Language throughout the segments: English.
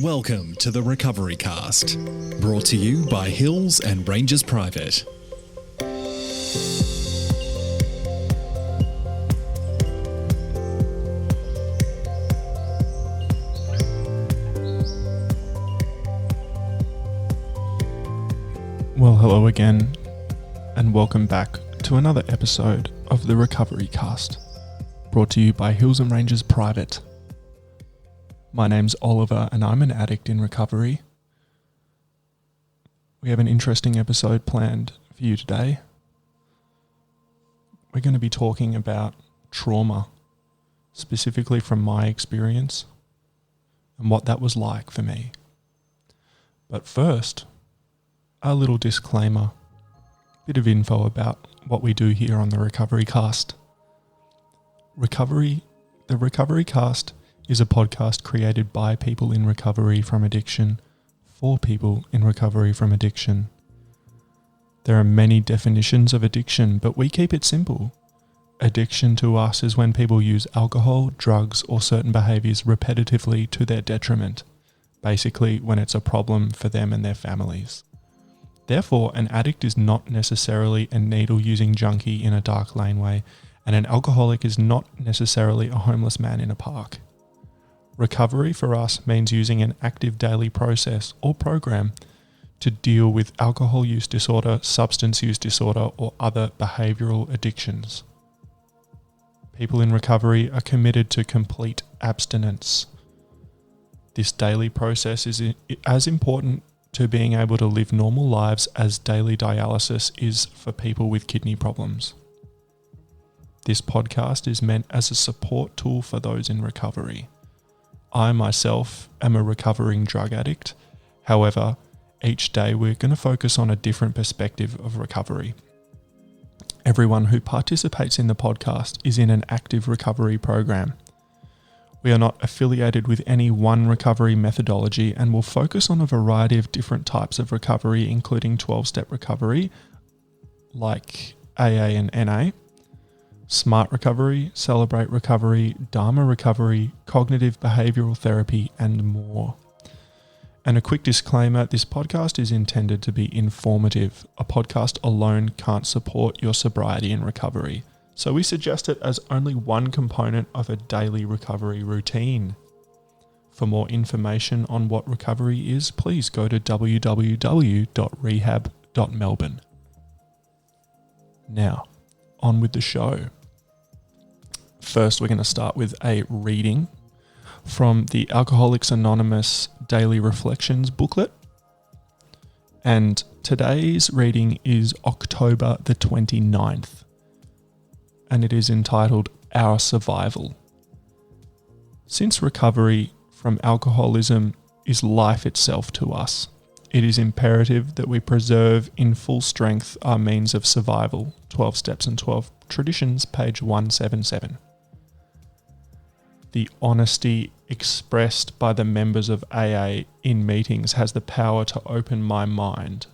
Welcome to the Recovery Cast, brought to you by Hills and Rangers Private. Well, hello again, and welcome back to another episode of the Recovery Cast, brought to you by Hills and Rangers Private. My name's Oliver, and I'm an addict in recovery. We have an interesting episode planned for you today. We're going to be talking about trauma, specifically from my experience, and what that was like for me. But first, a little disclaimer, bit of info about what we do here on the Recovery Cast. The Recovery Cast is a podcast created by people in recovery from addiction for people in recovery from addiction. There are many definitions of addiction, but we keep it simple. Addiction to us is when people use alcohol, drugs, or certain behaviours repetitively to their detriment, basically when it's a problem for them and their families. Therefore, an addict is not necessarily a needle-using junkie in a dark laneway, and an alcoholic is not necessarily a homeless man in a park. Recovery for us means using an active daily process or program to deal with alcohol use disorder, substance use disorder, or other behavioural addictions. People in recovery are committed to complete abstinence. This daily process is as important to being able to live normal lives as daily dialysis is for people with kidney problems. This podcast is meant as a support tool for those in recovery. I myself am a recovering drug addict. However, each day we're going to focus on a different perspective of recovery. Everyone who participates in the podcast is in an active recovery program. We are not affiliated with any one recovery methodology and will focus on a variety of different types of recovery, including 12-step recovery, like AA and NA, Smart Recovery, Celebrate Recovery, Dharma Recovery, Cognitive Behavioural Therapy, and more. And a quick disclaimer, this podcast is intended to be informative. A podcast alone can't support your sobriety and recovery, so we suggest it as only one component of a daily recovery routine. For more information on what recovery is, please go to www.rehab.melbourne. Now, on with the show. First, we're going to start with a reading from the Alcoholics Anonymous Daily Reflections booklet. And today's reading is October the 29th. And it is entitled Our Survival. Since recovery from alcoholism is life itself to us, it is imperative that we preserve in full strength our means of survival. 12 Steps and 12 Traditions, page 177. The honesty expressed by the members of AA in meetings has the power to open my mind.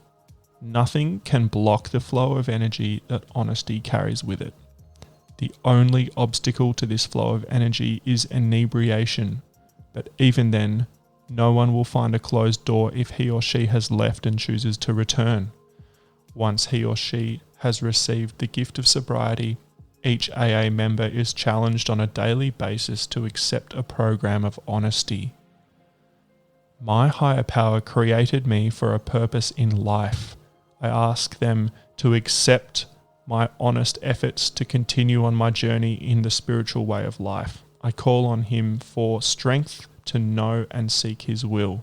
Nothing can block the flow of energy that honesty carries with it. The only obstacle to this flow of energy is inebriation, but even then, no one will find a closed door if he or she has left and chooses to return. Once he or she has received the gift of sobriety, each AA member is challenged on a daily basis to accept a program of honesty. My higher power created me for a purpose in life. I ask them to accept my honest efforts to continue on my journey in the spiritual way of life. I call on him for strength to know and seek his will.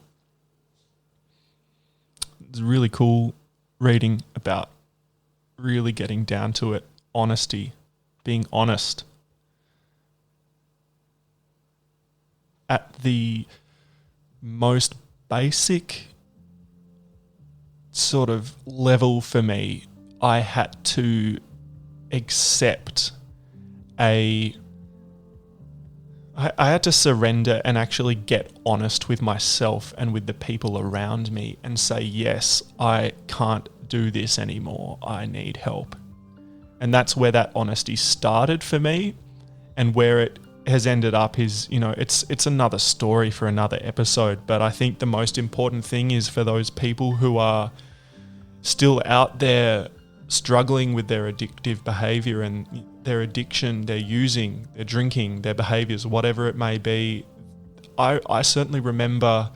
It's really cool reading about really getting down to it, honesty, being honest. At the most basic sort of level for me, I had to accept I had to surrender and actually get honest with myself and with the people around me and say, yes, I can't do this anymore. I need help. And that's where that honesty started for me, and where it has ended up is, it's another story for another episode. But I think the most important thing is for those people who are still out there struggling with their addictive behavior and their addiction, their using, their drinking, their behaviors, whatever it may be. I certainly remember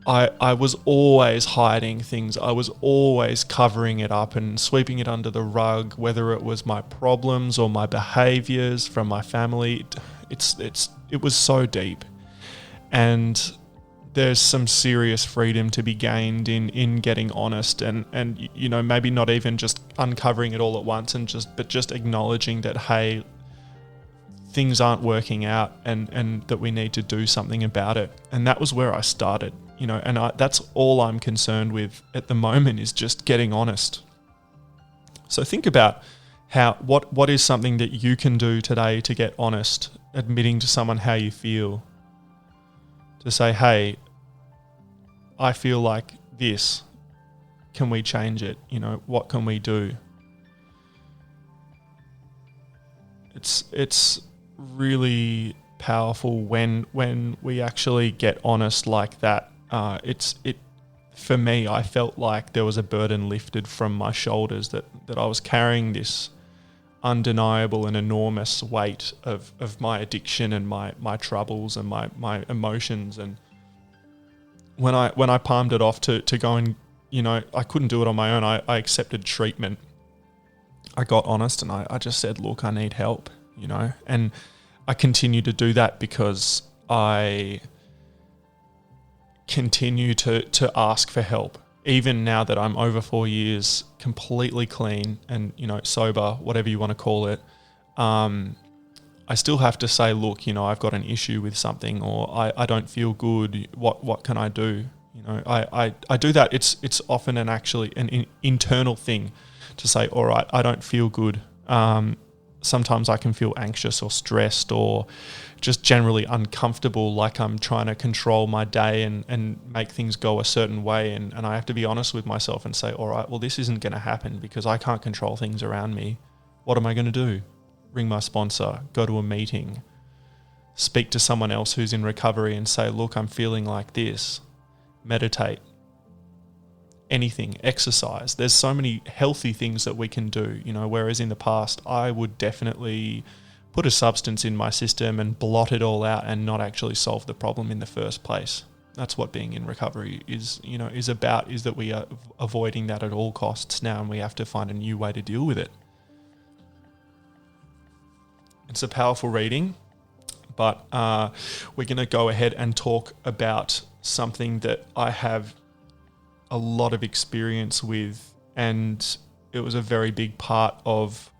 I was always hiding things. I was always covering it up and sweeping it under the rug, whether it was my problems or my behaviors from my family. It was so deep. And there's some serious freedom to be gained in getting honest and maybe not even just uncovering it all at once but just acknowledging that, hey, things aren't working out and that we need to do something about it. And that was where I started, that's all I'm concerned with at the moment, is just getting honest. So think about what is something that you can do today to get honest, admitting to someone how you feel. To say, hey, I feel like this. Can we change it? What can we do? It's really powerful when we actually get honest like that. For me, I felt like there was a burden lifted from my shoulders, that I was carrying this undeniable and enormous weight of my addiction and my troubles and my emotions. And when I palmed it off to go and, I couldn't do it on my own. I accepted treatment. I got honest and I just said, look, I need help, and I continue to do that because I continue to ask for help. Even now that I'm over 4 years completely clean and, sober, whatever you want to call it, I still have to say, look, I've got an issue with something, or I don't feel good. What can I do? I do that. It's often an internal thing to say, all right, I don't feel good. Sometimes I can feel anxious or stressed or just generally uncomfortable, like I'm trying to control my day and make things go a certain way. And I have to be honest with myself and say, all right, well, this isn't going to happen because I can't control things around me. What am I going to do? Ring my sponsor, go to a meeting, speak to someone else who's in recovery and say, look, I'm feeling like this. Meditate. Anything, exercise. There's so many healthy things that we can do, whereas in the past I would definitely put a substance in my system and blot it all out and not actually solve the problem in the first place. That's what being in recovery is about, is that we are avoiding that at all costs now, and we have to find a new way to deal with it. It's a powerful reading, but we're going to go ahead and talk about something that I have a lot of experience with, and it was a very big part of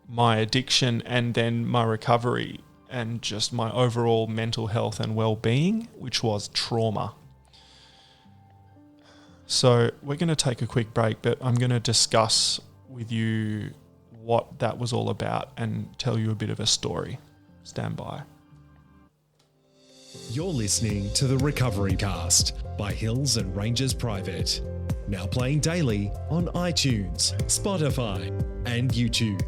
my addiction and then my recovery and just my overall mental health and well-being, which was trauma. So we're going to take a quick break, but I'm going to discuss with you what that was all about and tell you a bit of a story. Stand by. You're listening to the Recovery Cast by Hills and Rangers Private. Now playing daily on iTunes, Spotify, and YouTube.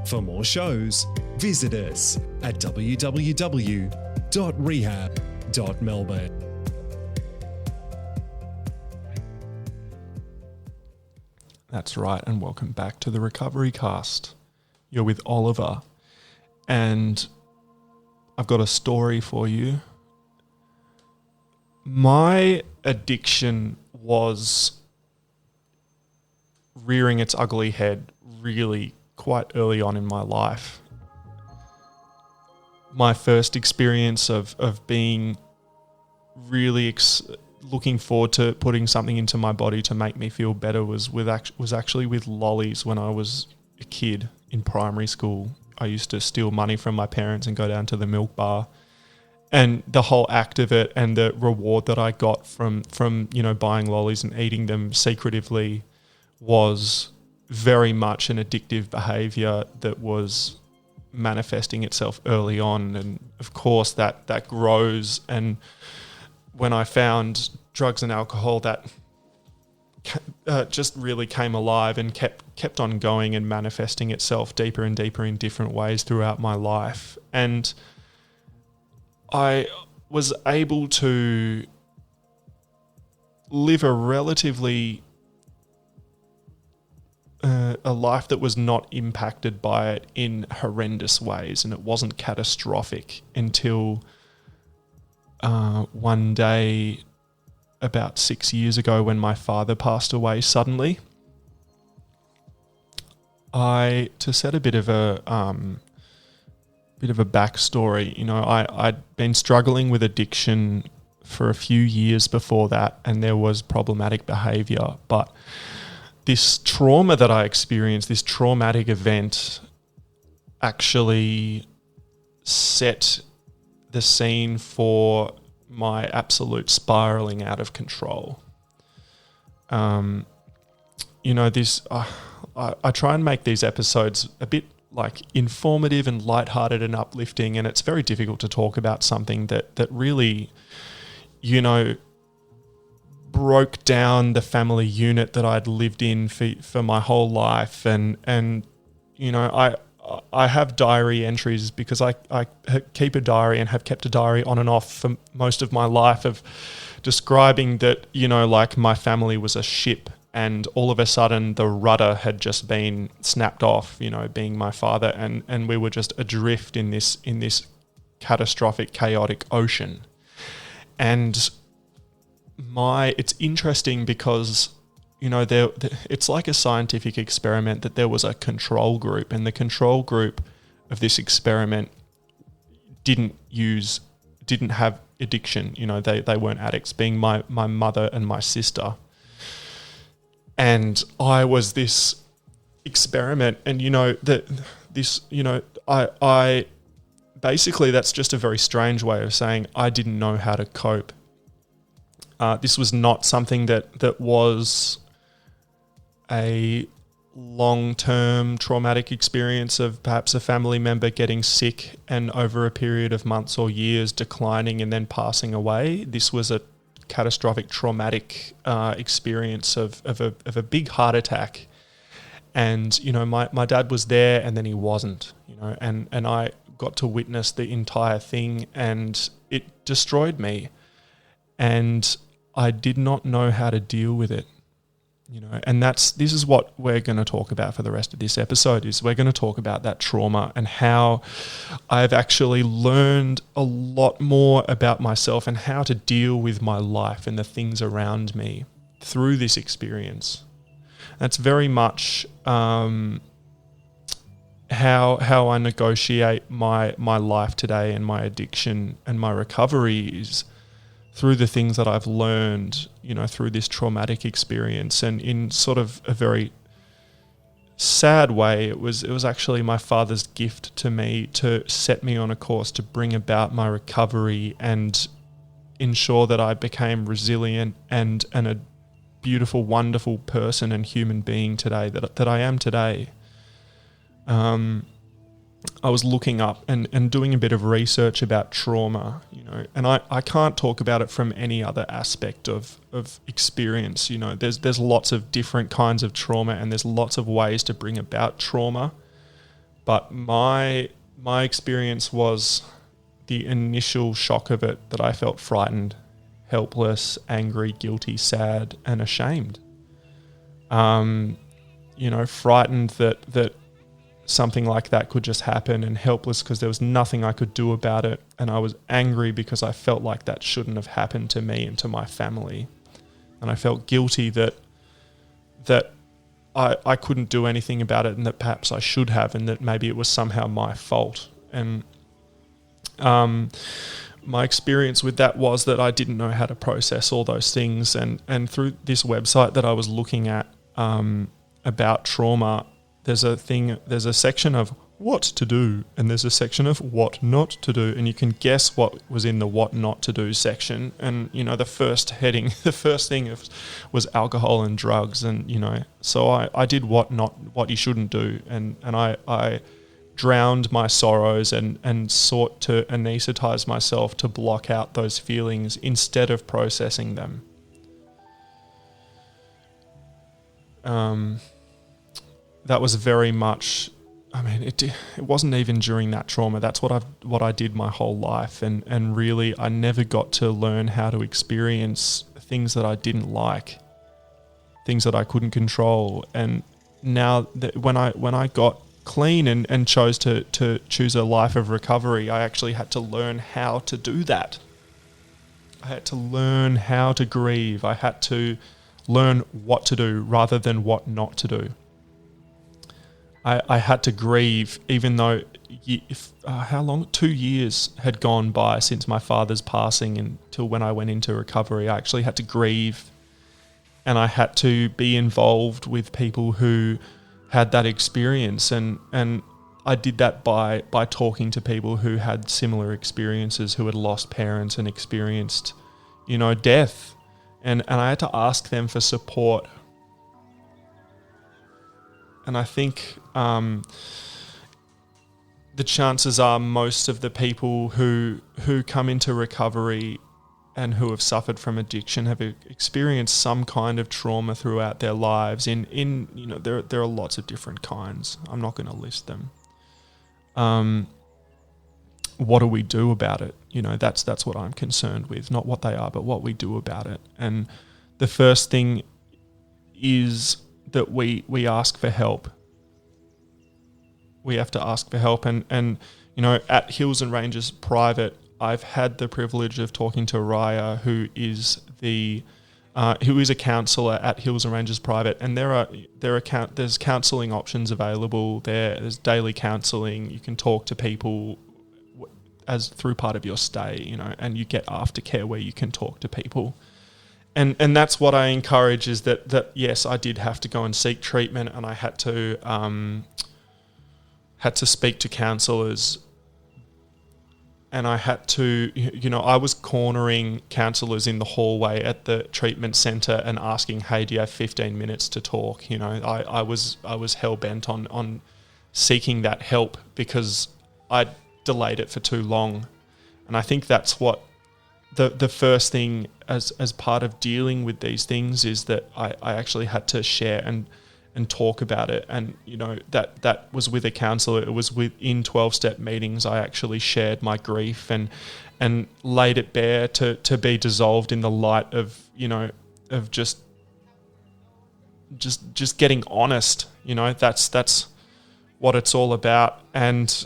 For more shows, visit us at www.rehab.melbourne. That's right, and welcome back to the Recovery Cast. You're with Oliver, and I've got a story for you. My addiction was rearing its ugly head really quite early on in my life. My first experience of being really looking forward to putting something into my body to make me feel better was actually with lollies when I was a kid in primary school. I used to steal money from my parents and go down to the milk bar. And the whole act of it and the reward that I got from buying lollies and eating them secretively was very much an addictive behavior that was manifesting itself early on. And of course that grows. And when I found drugs and alcohol, that just really came alive and kept on going and manifesting itself deeper and deeper in different ways throughout my life. And I was able to live a relatively a life that was not impacted by it in horrendous ways, and it wasn't catastrophic until one day about 6 years ago when my father passed away suddenly. To set a bit of a backstory, I'd been struggling with addiction for a few years before that, and there was problematic behaviour. But this trauma that I experienced, this traumatic event, actually set the scene for my absolute spiraling out of control. I try and make these episodes a bit like informative and lighthearted and uplifting, and it's very difficult to talk about something that really, broke down the family unit that I'd lived in for my whole life. And I have diary entries because I keep a diary and have kept a diary on and off for most of my life of describing that, like my family was a ship and all of a sudden the rudder had just been snapped off, being my father, and we were just adrift in this catastrophic, chaotic ocean. And it's interesting because, it's like a scientific experiment that there was a control group, and the control group of this experiment didn't have addiction. They weren't addicts, being my mother and my sister. And I was this experiment, and I basically, that's just a very strange way of saying I didn't know how to cope. This was not something that was a long-term traumatic experience of perhaps a family member getting sick and over a period of months or years declining and then passing away. This was a catastrophic traumatic experience of a big heart attack. And, my dad was there and then he wasn't, and I got to witness the entire thing, and it destroyed me. And I did not know how to deal with it, and this is what we're going to talk about for the rest of this episode. Is we're going to talk about that trauma and how I've actually learned a lot more about myself and how to deal with my life and the things around me through this experience. That's very much how I negotiate my life today and my addiction and my recovery is through the things that I've learned, through this traumatic experience. And in sort of a very sad way, it was actually my father's gift to me to set me on a course to bring about my recovery and ensure that I became resilient and a beautiful, wonderful person and human being today that I am today. I was looking up and doing a bit of research about trauma, and I can't talk about it from any other aspect of experience. There's lots of different kinds of trauma and there's lots of ways to bring about trauma. But my experience was the initial shock of it, that I felt frightened, helpless, angry, guilty, sad, and ashamed. Frightened that something like that could just happen, and helpless because there was nothing I could do about it. And I was angry because I felt like that shouldn't have happened to me and to my family. And I felt guilty that I couldn't do anything about it, and that perhaps I should have, and that maybe it was somehow my fault. And my experience with that was that I didn't know how to process all those things. And through this website that I was looking at about trauma, there's a section of what to do, and there's a section of what not to do, and you can guess what was in the what not to do section. And the first thing was alcohol and drugs, and so I did what you shouldn't do, and I drowned my sorrows and sought to anesthetize myself to block out those feelings instead of processing them. that was very much, I mean, it wasn't even during that trauma. That's what I did my whole life. And really, I never got to learn how to experience things that I didn't like, things that I couldn't control. And now that when I got clean and chose to choose a life of recovery, I actually had to learn how to do that. I had to learn how to grieve. I had to learn what to do rather than what not to do. I had to grieve, even though how long? 2 years had gone by since my father's passing until when I went into recovery. I actually had to grieve, and I had to be involved with people who had that experience, and I did that by talking to people who had similar experiences, who had lost parents and experienced, death, and I had to ask them for support. And I think the chances are most of the people who come into recovery and who have suffered from addiction have experienced some kind of trauma throughout their lives. There are lots of different kinds. I'm not going to list them. What do we do about it? That's what I'm concerned with. Not what they are, but what we do about it. And the first thing is that we ask for help. We have to ask for help. And at Hills and Ranges Private, I've had the privilege of talking to Raya, who is a counsellor at Hills and Ranges Private, and there's counselling options available there. There's daily counselling. You can talk to people as through part of your stay, and you get aftercare where you can talk to people. And that's what I encourage, is that yes, I did have to go and seek treatment, and I had to speak to counsellors. And I had to, I was cornering counsellors in the hallway at the treatment centre and asking, hey, do you have 15 minutes to talk? I was hell-bent on seeking that help because I'd delayed it for too long. And I think that's what the first thing as part of dealing with these things is, that I actually had to share and talk about it. And that was with a counsellor. It was within 12-step meetings. I actually shared my grief and laid it bare to be dissolved in the light of of just getting honest. That's what it's all about. And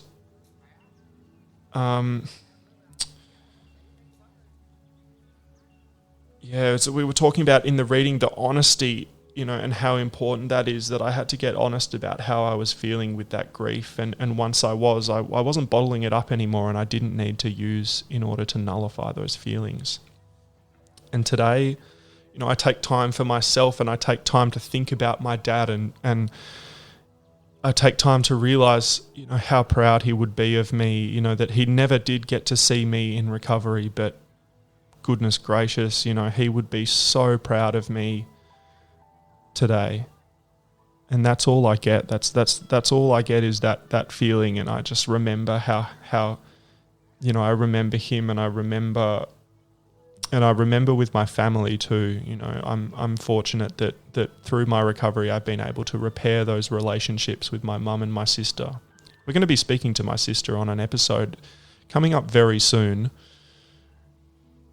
so we were talking about in the reading the honesty, and how important that is, that I had to get honest about how I was feeling with that grief. And once I wasn't bottling it up anymore, and I didn't need to use in order to nullify those feelings. And today, I take time for myself, and I take time to think about my dad, and I take time to realize, how proud he would be of me, that he never did get to see me in recovery, but goodness gracious, he would be so proud of me today. And that's all I get. That's all I get, is that feeling. And I just remember how I remember him, and I remember with my family too. I'm fortunate that through my recovery I've been able to repair those relationships with my mum and my sister. We're going to be speaking to my sister on an episode coming up very soon,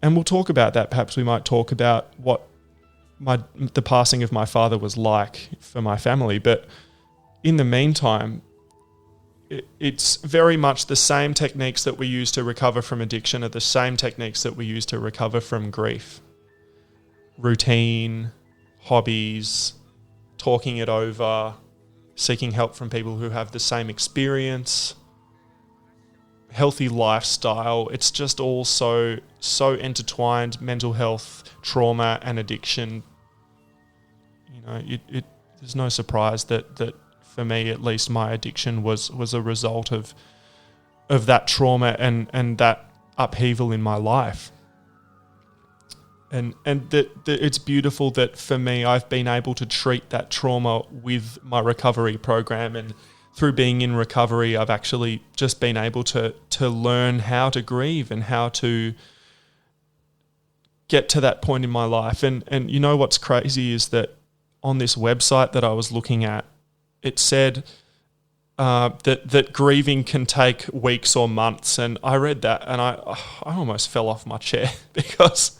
and we'll talk about that. Perhaps we might talk about what the passing of my father was like for my family. But in the meantime, it's very much the same techniques that we use to recover from addiction are the same techniques that we use to recover from grief. Routine, hobbies, talking it over, seeking help from people who have the same experience, healthy lifestyle. It's just all so intertwined. Mental health, trauma, and addiction. There's no surprise that for me, at least, my addiction was a result of that trauma and that upheaval in my life. And that it's beautiful that for me, I've been able to treat that trauma with my recovery program, and through being in recovery, I've actually just been able to learn how to grieve and how to get to that point in my life. And what's crazy is that on this website that I was looking at, it said that grieving can take weeks or months. And I read that and I almost fell off my chair because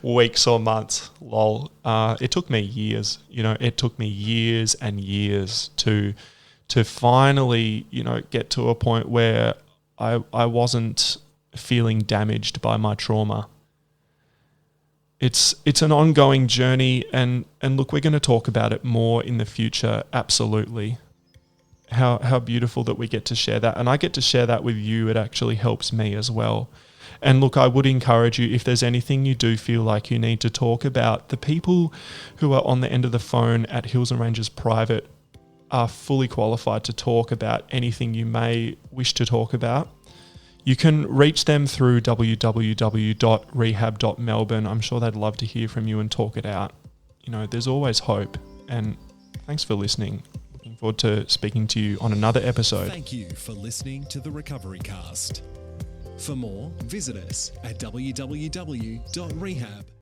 weeks or months, lol. It took me years, it took me years and years to finally, get to a point where I wasn't feeling damaged by my trauma. It's an ongoing journey, and look, we're going to talk about it more in the future, absolutely. How beautiful that we get to share that, and I get to share that with you. It actually helps me as well. And look, I would encourage you, if there's anything you do feel like you need to talk about, the people who are on the end of the phone at Hills and Ranges Private are fully qualified to talk about anything you may wish to talk about. You can reach them through www.rehab.melbourne. I'm sure they'd love to hear from you and talk it out. There's always hope. And thanks for listening. Looking forward to speaking to you on another episode. Thank you for listening to the Recovery Cast. For more, visit us at www.rehab.melbourne.